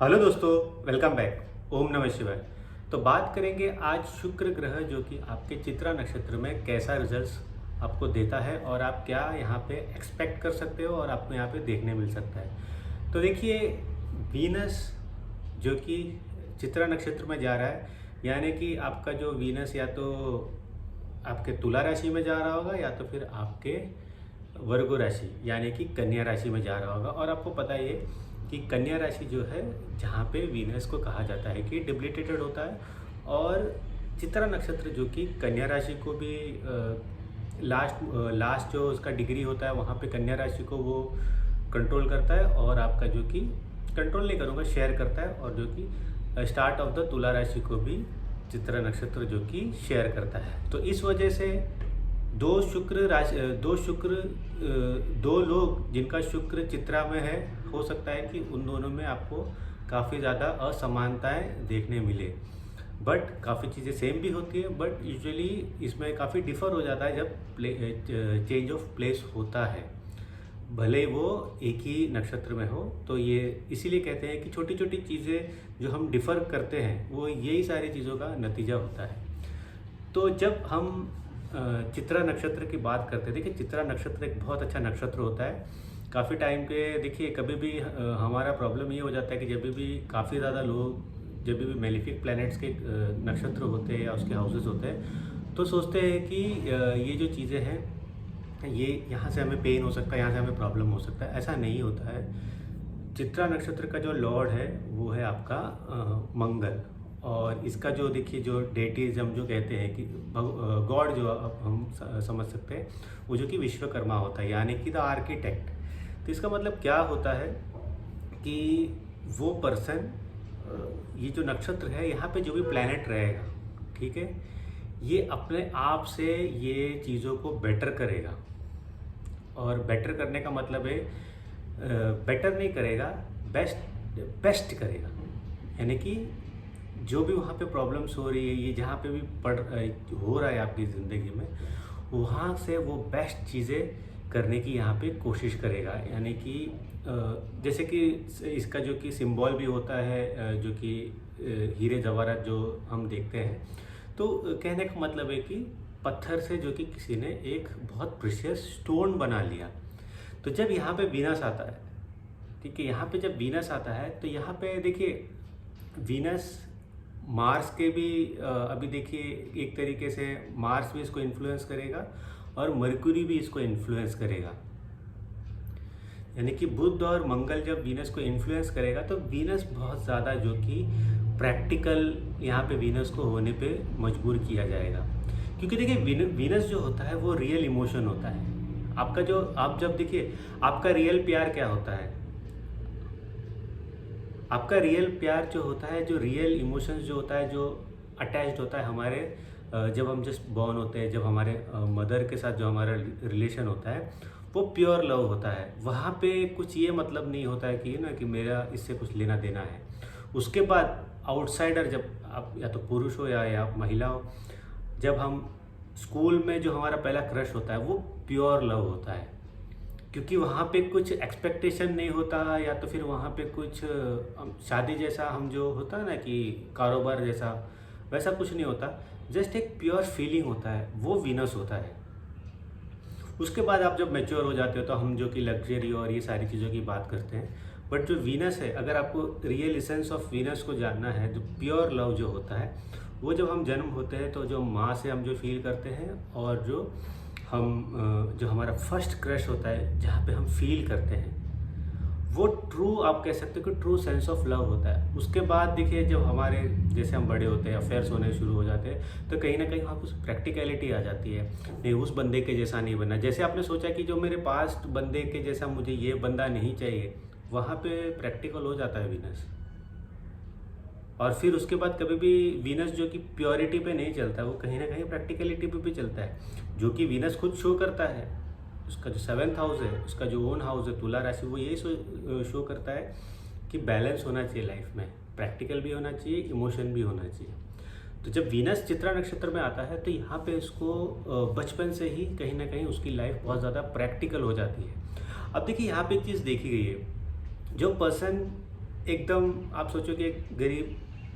Hello दोस्तों, welcome back. ओम नमः शिवाय। तो बात करेंगे आज शुक्र ग्रह जो कि आपके चित्रा नक्षत्र में कैसा रिजल्ट्स आपको देता है और आप क्या यहाँ पे एक्सपेक्ट कर सकते हो और आपको यहाँ पे देखने मिल सकता है। तो देखिए, वीनस जो कि चित्रा नक्षत्र में जा रहा है, यानी कि आपका जो वीनस या तो आपके तुला राशि में जा रहा होगा या तो फिर आपके वर्गो राशि यानी कि कन्या राशि में जा रहा होगा। और आपको पता ही है कि कन्या राशि जो है, जहाँ पे वीनस को कहा जाता है कि डिबिलिटेटेड होता है, और चित्रा नक्षत्र जो कि कन्या राशि को भी लास्ट जो उसका डिग्री होता है वहाँ पे कन्या राशि को वो कंट्रोल करता है, और आपका जो कि कंट्रोल नहीं करूँगा, शेयर करता है, और जो कि स्टार्ट ऑफ द तुला राशि को भी चित्रा नक्षत्र जो कि शेयर करता है। तो इस वजह से दो लोग जिनका शुक्र चित्रा में है, हो सकता है कि उन दोनों में आपको काफ़ी ज़्यादा असमानताएं देखने मिले। बट काफ़ी चीज़ें सेम भी होती है, बट यूजुअली इसमें काफ़ी डिफ़र हो जाता है जब चेंज ऑफ प्लेस होता है, भले वो एक ही नक्षत्र में हो। तो ये इसीलिए कहते हैं कि छोटी छोटी चीज़ें जो हम डिफ़र करते हैं वो यही सारी चीज़ों का नतीजा होता है। तो जब हम चित्रा नक्षत्र की बात करते हैं, देखिए चित्रा नक्षत्र एक बहुत अच्छा नक्षत्र होता है। काफ़ी टाइम पे देखिए, कभी भी हमारा प्रॉब्लम ये हो जाता है कि जब भी काफ़ी ज़्यादा लोग, जब भी मेलेफिक प्लैनेट्स के नक्षत्र होते हैं या उसके हाउसेस होते हैं, तो सोचते हैं कि ये जो चीज़ें हैं, ये यहाँ से हमें पेन हो सकता है, यहाँ से हमें प्रॉब्लम हो सकता है। ऐसा नहीं होता है। चित्रा नक्षत्र का जो लॉर्ड है वो है आपका मंगल, और इसका जो देखिए जो डेटीज़म जो कहते हैं कि गॉड जो हम समझ सकते हैं, वो जो कि विश्वकर्मा होता है, यानी कि द आर्किटेक्ट। तो इसका मतलब क्या होता है कि वो पर्सन, ये जो नक्षत्र है, यहाँ पे जो भी प्लैनेट रहेगा, ठीक है, ये अपने आप से ये चीज़ों को बेटर करेगा। और बेटर करने का मतलब है, बेटर नहीं करेगा, बेस्ट करेगा। यानी कि जो भी वहाँ पे प्रॉब्लम्स हो रही है, ये जहाँ पे भी हो रहा है आपकी ज़िंदगी में, वहाँ से वो बेस्ट चीज़ें करने की यहाँ पे कोशिश करेगा। यानी कि जैसे कि इसका जो कि सिंबल भी होता है, जो कि हीरे जवाहरात जो हम देखते हैं, तो कहने का मतलब है कि पत्थर से जो कि किसी ने एक बहुत प्रीशियस स्टोन बना लिया। तो जब यहाँ पे वीनस आता है, ठीक है, यहाँ पे जब वीनस आता है तो यहाँ पे देखिए, वीनस मार्स के भी अभी देखिए एक तरीके से मार्स भी इसको इन्फ्लुएंस करेगा और मरकुरी भी इसको इन्फ्लुएंस करेगा। यानी कि बुध और मंगल जब वीनस को इन्फ्लुएंस करेगा तो वीनस बहुत ज़्यादा जो कि प्रैक्टिकल यहाँ पे वीनस को होने पे मजबूर किया जाएगा। क्योंकि देखिए वीनस जो होता है वो रियल इमोशन होता है आपका। जो आप जब देखिए, आपका रियल प्यार क्या होता है, आपका रियल प्यार जो होता है, जो रियल इमोशंस जो होता है, जो अटैच्ड होता है हमारे, जब हम जस्ट बॉर्न होते हैं, जब हमारे मदर के साथ जो हमारा रिलेशन होता है, वो प्योर लव होता है। वहाँ पे कुछ ये मतलब नहीं होता है कि ना कि मेरा इससे कुछ लेना देना है। उसके बाद आउटसाइडर, जब आप या तो पुरुष हो या महिला हो, जब हम स्कूल में जो हमारा पहला क्रश होता है वो प्योर लव होता है, क्योंकि वहाँ पे कुछ एक्सपेक्टेशन नहीं होता, या तो फिर वहाँ पे कुछ शादी जैसा हम जो होता है ना कि कारोबार जैसा, वैसा कुछ नहीं होता। जस्ट एक प्योर फीलिंग होता है, वो वीनस होता है। उसके बाद आप जब मैच्योर हो जाते हो तो हम जो कि लग्जरी और ये सारी चीज़ों की बात करते हैं। बट जो वीनस है, अगर आपको रियल एसेंस ऑफ वीनस को जानना है, जो प्योर लव जो होता है, वो जब हम जन्म होते हैं तो जो माँ से हम जो फील करते हैं, और जो हमारा फर्स्ट क्रश होता है जहाँ पे हम फील करते हैं, वो ट्रू, आप कह सकते हो कि ट्रू सेंस ऑफ लव होता है। उसके बाद देखिए, जब हमारे जैसे हम बड़े होते हैं, अफेयर्स होने शुरू हो जाते हैं, तो कहीं ना कहीं वहाँ कुछ प्रैक्टिकलिटी आ जाती है। नहीं, उस बंदे के जैसा नहीं बनना। जैसे आपने सोचा कि जो मेरे पास्ट बंदे के जैसा मुझे ये बंदा नहीं चाहिए, वहाँ पे प्रैक्टिकल हो जाता है वीनस। और फिर उसके बाद कभी भी वीनस जो कि प्योरिटी पे नहीं चलता, वो कहीं ना कहीं प्रैक्टिकलिटी पे भी चलता है, जो कि वीनस खुद शो करता है। उसका जो 7th हाउस है, उसका जो ओन हाउस है तुला राशि, वो यही शो करता है कि बैलेंस होना चाहिए लाइफ में, प्रैक्टिकल भी होना चाहिए, इमोशन भी होना चाहिए। तो जब वीनस चित्रा नक्षत्र में आता है तो यहाँ पे इसको बचपन से ही कहीं ना कहीं उसकी लाइफ बहुत ज़्यादा प्रैक्टिकल हो जाती है। अब देखिए, यहाँ पे एक चीज़ देखी गई है, जो पर्सन एकदम आप सोचो कि एक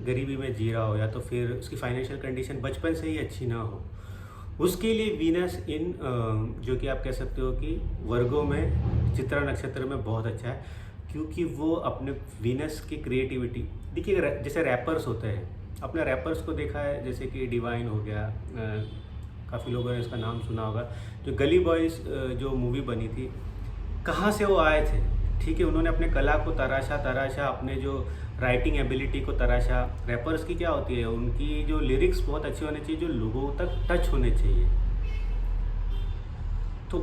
गरीबी में जी रहा हो, या तो फिर उसकी फाइनेंशियल कंडीशन बचपन से ही अच्छी ना हो, उसके लिए वीनस इन जो कि आप कह सकते हो कि वर्गों में, चित्रा नक्षत्र में बहुत अच्छा है, क्योंकि वो अपने वीनस की क्रिएटिविटी, देखिए जैसे रैपर्स होते हैं, अपने रैपर्स को देखा है, जैसे कि डिवाइन हो गया, काफ़ी लोगों ने इसका नाम सुना होगा, जो गली बॉयज़ जो मूवी बनी थी, कहाँ से वो आए थे, ठीक है, उन्होंने अपने कला को तराशा, अपने जो राइटिंग एबिलिटी को तराशा। रैपर्स की क्या होती है, उनकी जो लिरिक्स बहुत अच्छे होने चाहिए, जो लोगों तक टच होने चाहिए, तो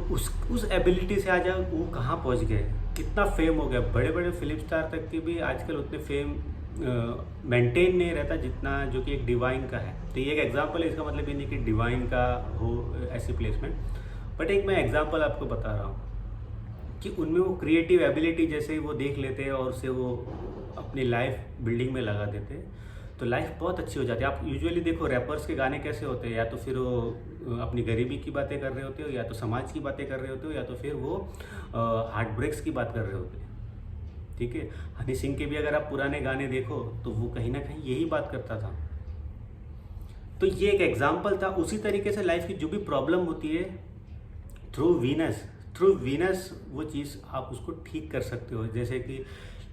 उस एबिलिटी से आज वो कहाँ पहुँच गए, कितना फेम हो गया, बड़े बड़े फिल्म स्टार तक के भी आजकल उतने फेम मेंटेन नहीं रहता जितना जो कि एक डिवाइन का है। तो ये एक एग्जांपल है, इसका मतलब ये नहीं कि डिवाइन का हो ऐसी प्लेसमेंट, बट एक मैं एग्जांपल आपको बता रहा हूँ कि उनमें वो क्रिएटिव एबिलिटी जैसे ही वो देख लेते हैं और उसे वो अपनी लाइफ बिल्डिंग में लगा देते हैं, तो लाइफ बहुत अच्छी हो जाती है। आप यूजुअली देखो रैपर्स के गाने कैसे होते हैं, या तो फिर वो अपनी गरीबी की बातें कर रहे होते हो, या तो समाज की बातें कर रहे होते हो, या तो फिर वो हार्ट ब्रेक्स की बात कर रहे होते हैं, ठीक है। हनी सिंह के भी अगर आप पुराने गाने देखो तो वो कहीं ना कहीं यही बात करता था। तो ये एक एग्जाम्पल था। उसी तरीके से लाइफ की जो भी प्रॉब्लम होती है, थ्रू वीनस वो चीज़ आप उसको ठीक कर सकते हो। जैसे कि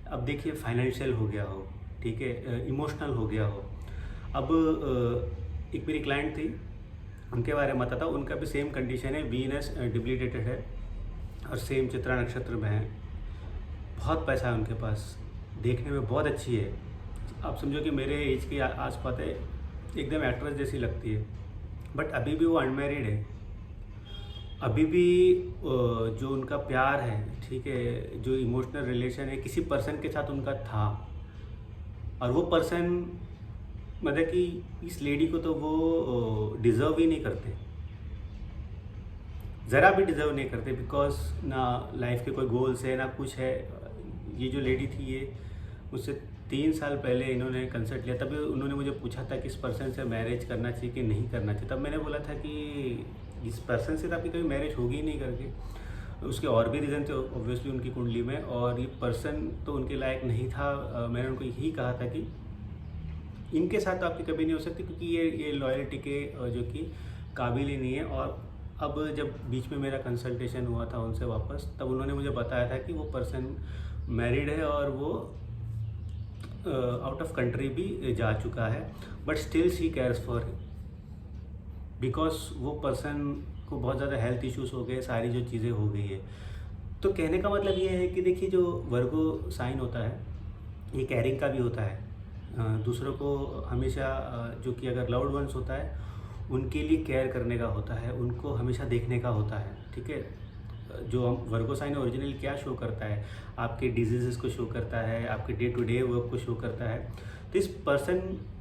अब देखिए फाइनेंशियल हो गया हो, ठीक है, इमोशनल हो गया हो। अब एक मेरी क्लाइंट थी, उनके बारे में बताता हूँ, उनका भी सेम कंडीशन है, वीनस डिप्लीटेड है और सेम चित्रा नक्षत्र में है, बहुत पैसा है उनके पास, देखने में बहुत अच्छी है, आप समझो कि मेरे एज के आसपास है, एकदम एक्ट्रेस जैसी लगती है, बट अभी भी वो अनमैरिड है। अभी भी जो उनका प्यार है, ठीक है, जो इमोशनल रिलेशन है किसी पर्सन के साथ उनका था, और वो पर्सन मतलब कि इस लेडी को तो वो डिज़र्व ही नहीं करते, ज़रा भी डिज़र्व नहीं करते, बिकॉज ना लाइफ के कोई गोल्स है ना कुछ है। ये जो लेडी थी, ये मुझसे 3 साल पहले इन्होंने कंसल्ट लिया, तभी उन्होंने मुझे पूछा था कि इस पर्सन से मैरिज करना चाहिए कि नहीं करना चाहिए। तब मैंने बोला था कि इस पर्सन से तो आपकी कभी मैरिज होगी ही नहीं करके। उसके और भी रीज़न थे ऑब्वियसली उनकी कुंडली में, और ये पर्सन तो उनके लायक नहीं था। मैंने उनको यही कहा था कि इनके साथ तो आपकी कभी नहीं हो सकती, क्योंकि ये लॉयल्टी के जो कि काबिल ही नहीं है। और अब जब बीच में मेरा कंसल्टेशन हुआ था उनसे वापस, तब उन्होंने मुझे बताया था कि वो पर्सन मैरिड है और वो आउट ऑफ कंट्री भी जा चुका है, but still she cares for him, because वो पर्सन को बहुत ज़्यादा हेल्थ इश्यूज हो गए, सारी जो चीज़ें हो गई है। तो कहने का मतलब ये है कि देखिए, जो वर्गो साइन होता है ये कैरिंग का भी होता है, दूसरों को हमेशा जो कि अगर लव्ड वंस होता है उनके लिए केयर करने का होता है, उनको हमेशा देखने का होता है, ठीक है। जो हम वर्गो साइन ओरिजिनल क्या शो करता है, आपके डिजीज़ को शो करता है, आपके डे टू डे वर्क को शो करता है। तो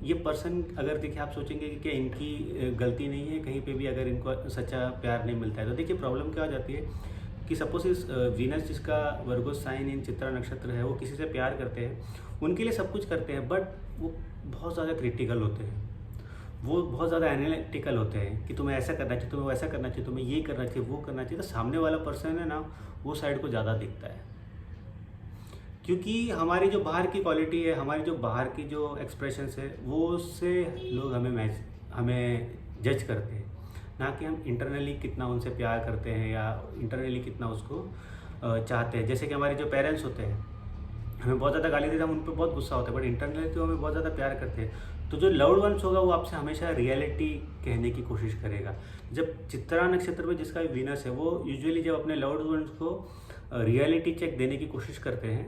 ये पर्सन अगर देखिए, आप सोचेंगे कि क्या इनकी गलती नहीं है कहीं पे भी, अगर इनको सच्चा प्यार नहीं मिलता है, तो देखिए प्रॉब्लम क्या हो जाती है कि सपोज इस वीनस जिसका वर्गो साइन इन चित्रा नक्षत्र है, वो किसी से प्यार करते हैं, उनके लिए सब कुछ करते हैं, बट वो बहुत ज़्यादा क्रिटिकल होते हैं, वो बहुत ज़्यादा एनालिटिकल होते हैं कि तुम्हें ऐसा करना चाहिए, तुम्हें वैसा करना चाहिए, तुम्हें ये करना चाहिए, वो करना चाहिए। तो सामने वाला पर्सन है ना, वो साइड को ज़्यादा दिखता है, क्योंकि हमारी जो बाहर की क्वालिटी है, हमारी जो बाहर की जो एक्सप्रेशंस है, वो उससे लोग हमें जज करते हैं, ना कि हम इंटरनली कितना उनसे प्यार करते हैं या इंटरनली कितना उसको चाहते हैं। जैसे कि हमारे जो पेरेंट्स होते हैं, हमें बहुत ज़्यादा गाली देते हैं, हम उन पर बहुत गुस्सा होता है, बट इंटरनली तो हमें बहुत ज़्यादा प्यार करते हैं। तो जो लव्ड वंस होगा वो आपसे हमेशा रियलिटी कहने की कोशिश करेगा। जब चित्रा नक्षत्र में जिसका वीनस है, वो यूजुअली जब अपने लव्ड वंस को रियलिटी चेक देने की कोशिश करते हैं,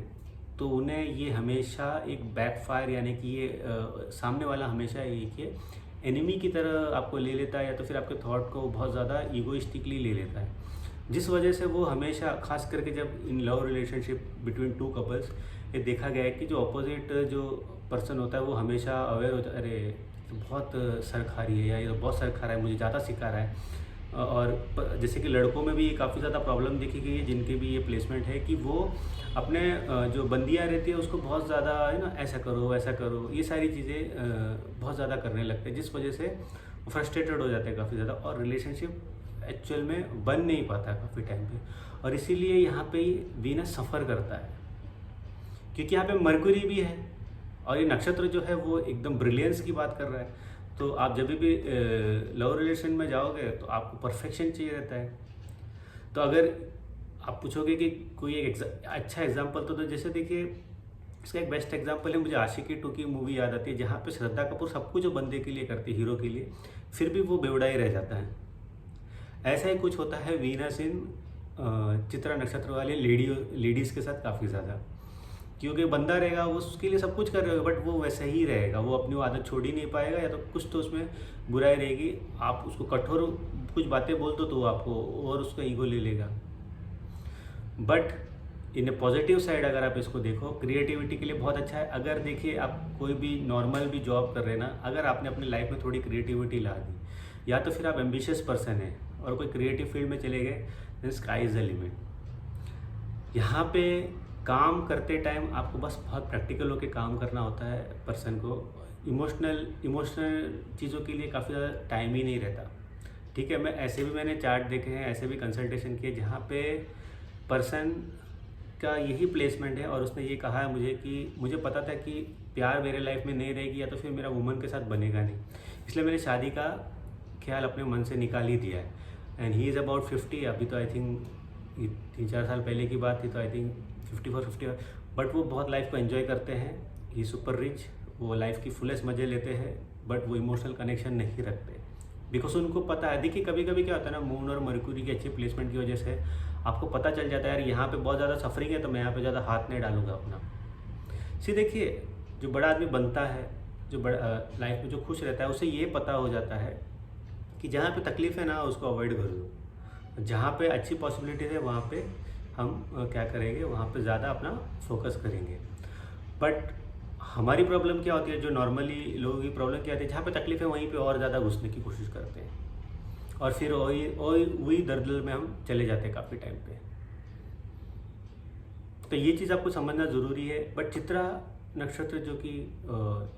तो उन्हें ये हमेशा एक बैकफायर, यानी कि ये सामने वाला हमेशा ये एनिमी की तरह आपको ले लेता है, या तो फिर आपके थॉट को बहुत ज़्यादा ईगोइस्टिकली ले लेता है, जिस वजह से वो हमेशा, खास करके जब in love relationship between 2 couples, ये देखा गया है कि जो अपोजिट जो पर्सन होता है वो हमेशा अवेयर होता है, अरे तो बहुत सर खा रही है, या ये तो बहुत सर खा रहा है, मुझे ज़्यादा सिखा रहा है। और जैसे कि लड़कों में भी ये काफ़ी ज़्यादा प्रॉब्लम देखी गई है, जिनके भी ये प्लेसमेंट है कि वो अपने जो बंदियाँ रहती है उसको बहुत ज़्यादा है ना, ऐसा करो वैसा करो, ये सारी चीज़ें बहुत ज़्यादा करने लगते हैं, जिस वजह से फ्रस्ट्रेटेड हो जाते हैं काफ़ी ज़्यादा, और रिलेशनशिप एक्चुअल में बन नहीं पाता काफ़ी टाइम पे। और इसीलिए यहाँ पे वीनस सफ़र करता है, क्योंकि यहाँ पे मरकुरी भी है और ये नक्षत्र जो है वो एकदम ब्रिलियंस की बात कर रहा है। तो आप जब भी लव रिलेशन में जाओगे तो आपको परफेक्शन चाहिए रहता है। तो अगर आप पूछोगे कि कोई एक अच्छा एग्जाम्पल तो जैसे देखिए, इसका एक बेस्ट एग्जांपल है, मुझे आशिकी 2 की मूवी याद आती है, जहाँ पे श्रद्धा कपूर सब कुछ जो बंदे के लिए करती है, हीरो के लिए, फिर भी वो बेवड़ा ही रह जाता है। ऐसा ही कुछ होता है वीनस इन चित्रा नक्षत्र वाले लेडीज़ के साथ काफ़ी ज़्यादा, क्योंकि बंदा रहेगा वो उसके लिए सब कुछ कर रहे हो, बट वो वैसा ही रहेगा, वो अपनी वो आदत छोड़ ही नहीं पाएगा, या तो कुछ तो उसमें बुराई रहेगी। आप उसको कठोर कुछ बातें बोल दो तो वो आपको और उसका ईगो ले लेगा। But in A positive side अगर आप इसको देखो, क्रिएटिविटी के लिए बहुत अच्छा है। अगर देखिए आप कोई भी नॉर्मल भी जॉब कर रहे हैं ना, अगर आपने अपनी लाइफ में थोड़ी क्रिएटिविटी ला दी, या तो फिर आप एम्बिशियस पर्सन हैं और कोई क्रिएटिव फील्ड में चले गए, then sky is the limit. यहाँ पे काम करते टाइम आपको बस बहुत प्रैक्टिकल होकर काम करना होता है पर्सन को। इमोशनल चीज़ों के लिए काफ़ी ज़्यादा टाइम ही नहीं रहता। ठीक है, मैंने चार्ट देखे हैं, ऐसे भी कंसल्टेशन किए जहाँ पे पर्सन का यही प्लेसमेंट है और उसने ये कहा है मुझे कि मुझे पता था कि प्यार मेरे लाइफ में नहीं रहेगी या तो फिर मेरा वुमन के साथ बनेगा नहीं, इसलिए मैंने शादी का ख्याल अपने मन से निकाल ही दिया है। एंड ही इज़ अबाउट 50, अभी तो आई थिंक 3-4 साल पहले की बात थी, तो आई थिंक 54, बट वो बहुत लाइफ को एंजॉय करते हैं। ही सुपर रिच, वो लाइफ की फुलेस्ट मज़े लेते हैं, बट वो इमोशनल कनेक्शन नहीं रखते, बिकॉज उनको पता है। देखिए कभी कभी क्या होता है ना, मून और मरकुरी की अच्छी प्लेसमेंट की वजह से आपको पता चल जाता है यार यहाँ पे बहुत ज़्यादा सफरिंग है, तो मैं यहाँ पे ज़्यादा हाथ नहीं डालूंगा अपना। देखिए जो बड़ा आदमी बनता है, जो बड़ा लाइफ में जो खुश रहता है, उसे ये पता हो जाता है कि जहाँ पे तकलीफ है ना उसको अवॉइड कर दो, जहाँ पे अच्छी पॉसिबिलिटीज़ है वहाँ पे हम क्या करेंगे, वहाँ पे ज़्यादा अपना फोकस करेंगे। बट हमारी प्रॉब्लम क्या होती है, जो नॉर्मली लोगों की प्रॉब्लम क्या होती है, जहाँ पे तकलीफ है वहीं पे और ज़्यादा घुसने की कोशिश करते हैं और फिर वही दलदल में हम चले जाते हैं काफ़ी टाइम पे। तो ये चीज़ आपको समझना ज़रूरी है। बट चित्रा नक्षत्र जो कि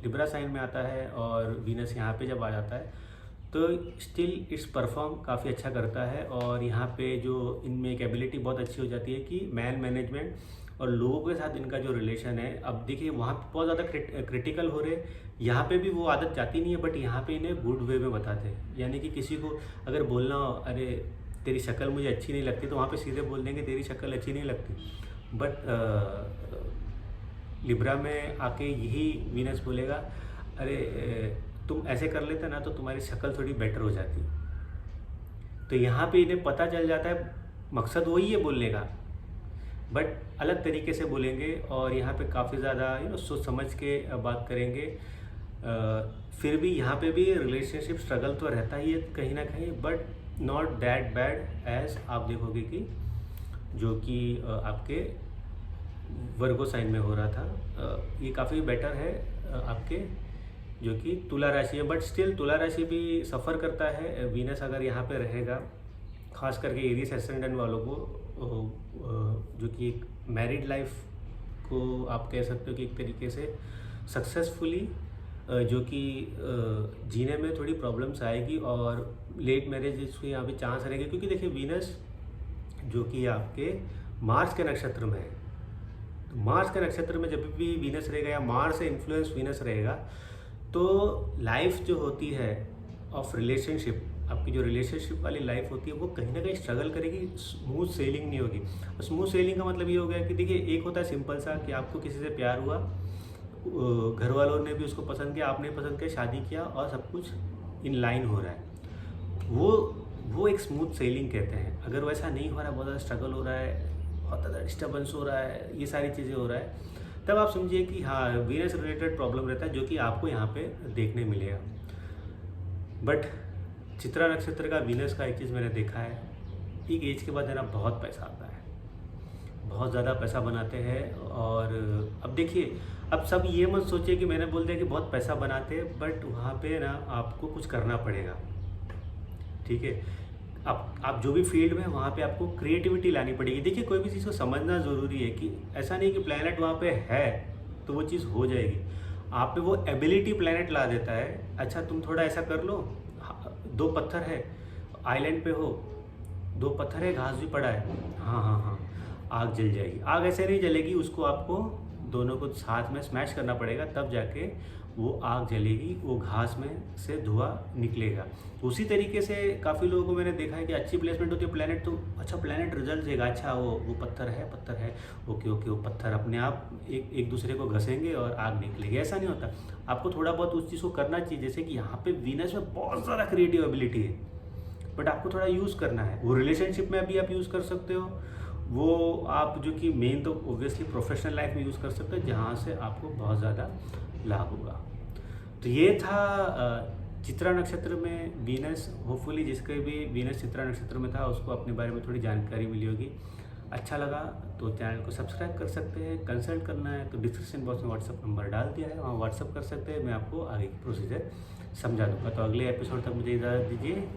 लिब्रा साइन में आता है और वीनस यहाँ पे जब आ जाता है तो स्टिल इट्स परफॉर्म काफ़ी अच्छा करता है। और यहाँ पे जो इनमें एक एबिलिटी बहुत अच्छी हो जाती है कि मैन मैनेजमेंट और लोगों के साथ इनका जो रिलेशन है। अब देखिए वहाँ पे बहुत ज़्यादा क्रिटिकल हो रहे, यहाँ पे भी वो आदत जाती नहीं है, बट यहाँ पे इन्हें गुड वे में बताते हैं। यानी कि किसी को अगर बोलना हो अरे तेरी शक्ल मुझे अच्छी नहीं लगती, तो वहाँ पे सीधे बोल देंगे तेरी शक्ल अच्छी नहीं लगती। बट लिब्रा में आके यही वीनस बोलेगा अरे तुम ऐसे कर लेते ना तो तुम्हारी शक्ल थोड़ी बेटर हो जाती। तो यहाँ पे इन्हें पता चल जाता है, मकसद वही है बोलने का, बट अलग तरीके से बोलेंगे और यहाँ पे काफ़ी ज़्यादा सोच समझ के बात करेंगे। फिर भी यहाँ पे भी रिलेशनशिप स्ट्रगल तो रहता ही है कहीं ना कहीं, but not that bad as आप देखोगे कि जो कि आपके वर्गो साइन में हो रहा था। ये काफ़ी बेटर है आपके जो कि तुला राशि है, बट स्टिल तुला राशि भी सफ़र करता है। वीनस अगर यहाँ पे रहेगा, खास करके एरीज एसेंडेंट वालों को, जो कि एक मैरिड लाइफ को आप कह सकते हो कि एक तरीके से सक्सेसफुली जो कि जीने में थोड़ी प्रॉब्लम्स आएगी और लेट मैरिज के यहाँ पे चांस रहेंगे। क्योंकि देखिए वीनस जो कि आपके मार्स के नक्षत्र में है, तो मार्स के नक्षत्र में जब भी वीनस रहेगा या मार्स से इन्फ्लुएंस वीनस रहेगा, तो लाइफ जो होती है ऑफ रिलेशनशिप, आपकी जो रिलेशनशिप वाली लाइफ होती है वो कहीं ना कहीं स्ट्रगल करेगी, स्मूथ सेलिंग नहीं होगी। और स्मूथ सेलिंग का मतलब ये हो गया कि देखिए एक होता है सिंपल सा कि आपको किसी से प्यार हुआ, घर वालों ने भी उसको पसंद किया, आपने पसंद किया, शादी किया और सब कुछ इन लाइन हो रहा है, वो एक स्मूथ सेलिंग कहते हैं। अगर वैसा नहीं हो रहा है, बहुत ज़्यादा स्ट्रगल हो रहा है, बहुत ज़्यादा डिस्टर्बेंस हो रहा है, ये सारी चीज़ें हो रहा है, तब आप समझिए कि हाँ वीनस रिलेटेड प्रॉब्लम रहता है जो कि आपको यहाँ पे देखने मिलेगा। बट चित्रा नक्षत्र का वीनस का एक चीज़ मैंने देखा है, एक एज के बाद है ना बहुत पैसा आता है, बहुत ज़्यादा पैसा बनाते हैं। और अब देखिए, अब सब ये मत सोचिए कि मैंने बोल दिया कि बहुत पैसा बनाते हैं, बट वहाँ पे ना आपको कुछ करना पड़ेगा। ठीक है, आप जो भी फील्ड में वहाँ पे आपको क्रिएटिविटी लानी पड़ेगी। देखिए कोई भी चीज़ को समझना ज़रूरी है कि ऐसा नहीं कि प्लैनेट वहाँ पे है तो वो चीज़ हो जाएगी। आप पे वो एबिलिटी प्लैनेट ला देता है। अच्छा तुम थोड़ा ऐसा कर लो, 2 पत्थर है, आइलैंड पे हो, 2 पत्थर है, घास भी पड़ा है, हाँ हाँ हाँ, आग जल जाएगी। आग ऐसे नहीं जलेगी, उसको आपको दोनों को साथ में स्मैश करना पड़ेगा, तब जाके वो आग जलेगी, वो घास में से धुआं निकलेगा। उसी तरीके से काफ़ी लोगों को मैंने देखा है कि अच्छी प्लेसमेंट होती है प्लैनेट, तो अच्छा प्लैनेट रिजल्ट देगा, अच्छा वो पत्थर है, ओके ओके, वो पत्थर अपने आप एक एक दूसरे को घसेंगे और आग निकलेगी। ऐसा नहीं होता, आपको थोड़ा बहुत उस चीज़ को करना चाहिए। जैसे कि यहाँ पे वीनस में बहुत ज़्यादा क्रिएटिव एबिलिटी है, बट आपको थोड़ा यूज़ करना है। वो रिलेशनशिप में भी आप यूज़ कर सकते हो, वो आप जो कि मेन तो ऑब्वियसली प्रोफेशनल लाइफ में यूज़ कर सकते हो, जहाँ से आपको बहुत ज़्यादा लाभ होगा। तो ये था चित्रा नक्षत्र में वीनस। होपफुली जिसके भी वीनस चित्रा नक्षत्र में था उसको अपने बारे में थोड़ी जानकारी मिली होगी। अच्छा लगा तो चैनल को सब्सक्राइब कर सकते हैं। कंसल्ट करना है तो डिस्क्रिप्शन बॉक्स में व्हाट्सअप नंबर डाल दिया है, वहाँ व्हाट्सअप कर सकते हैं, मैं आपको आगे की प्रोसीजर समझा दूँगा। तो अगले एपिसोड तक मुझे इजाज़त दीजिए।